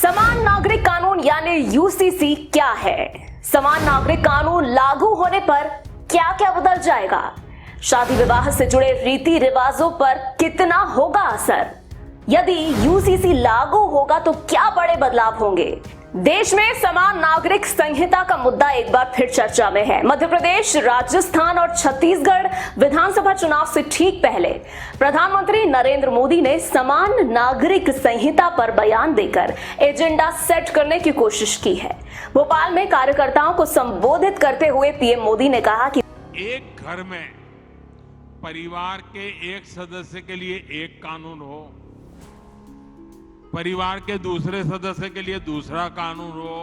समान नागरिक कानून यानी यूसीसी क्या है? समान नागरिक कानून लागू होने पर क्या क्या बदल जाएगा? शादी विवाह से जुड़े रीति रिवाजों पर कितना होगा असर? यदि यूसीसी लागू होगा तो क्या बड़े बदलाव होंगे? देश में समान नागरिक संहिता का मुद्दा एक बार फिर चर्चा में है। मध्य प्रदेश, राजस्थान और छत्तीसगढ़ विधानसभा चुनाव से ठीक पहले प्रधानमंत्री नरेंद्र मोदी ने समान नागरिक संहिता पर बयान देकर एजेंडा सेट करने की कोशिश की है। भोपाल में कार्यकर्ताओं को संबोधित करते हुए पीएम मोदी ने कहा कि एक घर में परिवार के एक सदस्य के लिए एक कानून हो, परिवार के दूसरे सदस्य के लिए दूसरा कानून हो,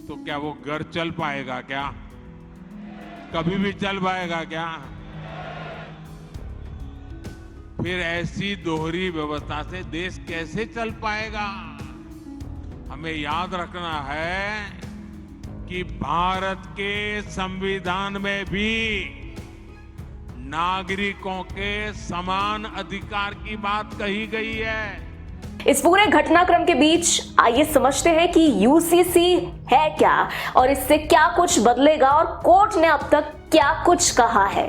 तो क्या वो घर चल पाएगा? क्या कभी भी चल पाएगा क्या? फिर ऐसी दोहरी व्यवस्था से देश कैसे चल पाएगा? हमें याद रखना है कि भारत के संविधान में भी नागरिकों के समान अधिकार की बात कही गई है। इस पूरे घटनाक्रम के बीच आइए समझते हैं कि यूसीसी है क्या और इससे क्या कुछ बदलेगा और कोर्ट ने अब तक क्या कुछ कहा है।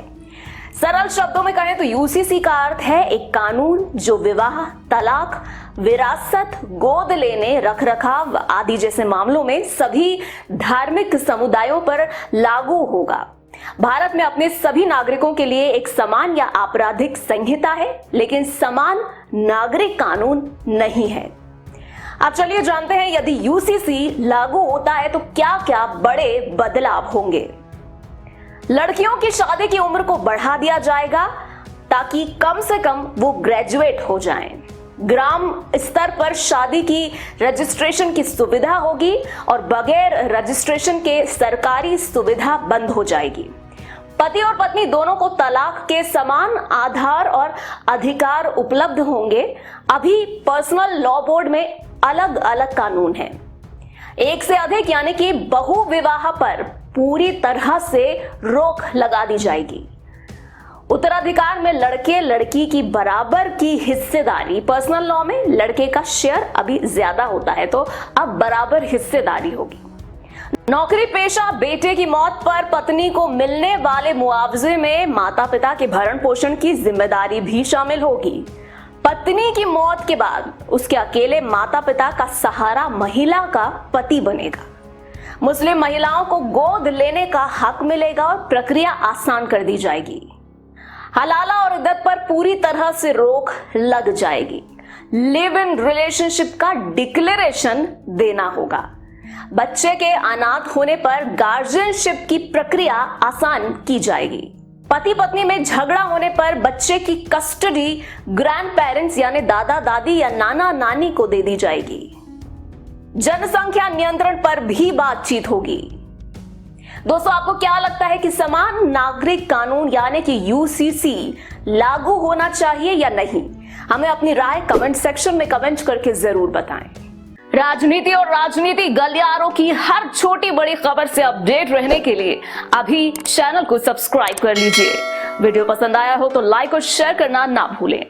सरल शब्दों में कहें तो यूसीसी का अर्थ है एक कानून जो विवाह, तलाक, विरासत, गोद लेने, रखरखाव आदि जैसे मामलों में सभी धार्मिक समुदायों पर लागू होगा। भारत में अपने सभी नागरिकों के लिए एक समान या आपराधिक संहिता है, लेकिन समान नागरिक कानून नहीं है। अब चलिए जानते हैं यदि यूसीसी लागू होता है तो क्या क्या बड़े बदलाव होंगे। लड़कियों की शादी की उम्र को बढ़ा दिया जाएगा ताकि कम से कम वो ग्रेजुएट हो जाएं। ग्राम स्तर पर शादी की रजिस्ट्रेशन की सुविधा होगी और बगैर रजिस्ट्रेशन के सरकारी सुविधा बंद हो जाएगी। पति और पत्नी दोनों को तलाक के समान आधार और अधिकार उपलब्ध होंगे। अभी पर्सनल लॉ बोर्ड में अलग अलग कानून हैं। एक से अधिक यानी कि बहु विवाह पर पूरी तरह से रोक लगा दी जाएगी। उत्तराधिकार में लड़के लड़की की बराबर की हिस्सेदारी, पर्सनल लॉ में लड़के का शेयर अभी ज्यादा होता है तो अब बराबर हिस्सेदारी होगी। नौकरी पेशा बेटे की मौत पर पत्नी को मिलने वाले मुआवजे में माता पिता के भरण पोषण की जिम्मेदारी भी शामिल होगी। पत्नी की मौत के बाद उसके अकेले माता पिता का सहारा महिला का पति बनेगा। मुस्लिम महिलाओं को गोद लेने का हक मिलेगा और प्रक्रिया आसान कर दी जाएगी। हलाला और इद्दत पर पूरी तरह से रोक लग जाएगी। लिव इन रिलेशनशिप का डिक्लेरेशन देना होगा। बच्चे के अनाथ होने पर गार्जियनशिप की प्रक्रिया आसान की जाएगी। पति पत्नी में झगड़ा होने पर बच्चे की कस्टडी ग्रैंड पेरेंट्स यानी दादा दादी या नाना नानी को दे दी जाएगी। जनसंख्या नियंत्रण पर भी बातचीत होगी। दोस्तों, आपको क्या लगता है कि समान नागरिक कानून यानी कि यूसीसी लागू होना चाहिए या नहीं? हमें अपनी राय कमेंट सेक्शन में कमेंट करके जरूर बताएं। राजनीति और राजनीति गलियारों की हर छोटी बड़ी खबर से अपडेट रहने के लिए अभी चैनल को सब्सक्राइब कर लीजिए। वीडियो पसंद आया हो तो लाइक और शेयर करना ना भूलें।